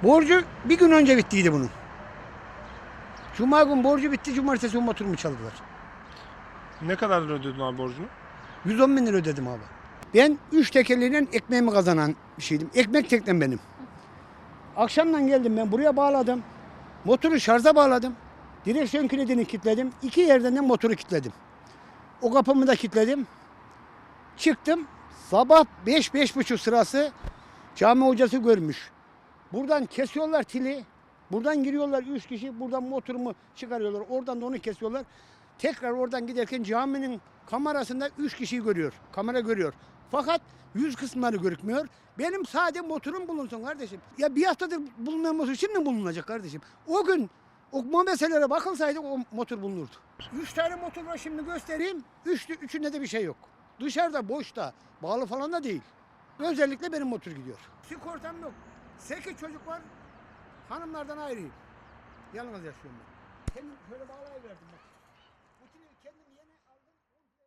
Borcu bir gün önce bittiydi bunun. Cuma gün borcu bitti, cumartesi gün motorumu çaldılar. Ne kadar ödedin abi borcunu? 110 bin lira ödedim abi. Ben 3 tekerleğiyle ekmeğimi kazanan bir şeydim. Ekmek teknem benim. Akşamdan geldim ben buraya bağladım. Motoru şarja bağladım. Direksiyon kilidini kilitledim. 2 yerden de motoru kilitledim. O kapımı da kilitledim. Çıktım. Sabah 5-5.30 sırası cami hocası görmüş. Buradan kesiyorlar tili. Buradan giriyorlar 3 kişi. Buradan motorumu çıkarıyorlar. Oradan da onu kesiyorlar. Tekrar oradan giderken caminin kamerasında 3 kişiyi görüyor. Kamera görüyor. Fakat yüz kısımları görükmüyor. Benim sadece motorum bulunsun kardeşim. Ya bir haftadır bulunan motor şimdi bulunacak kardeşim. O gün o meselelere bakılsaydı o motor bulunurdu. 3 tane motor var şimdi göstereyim. Üçünde de bir şey yok. Dışarıda boşta. Bağlı falan da değil. Özellikle benim motor gidiyor. Sigortam yok. 8 çocuk var. Hanımlardan ayrıyım. Yalnız yaşıyorum ben. Kendim şöyle bağlayıverdim bak.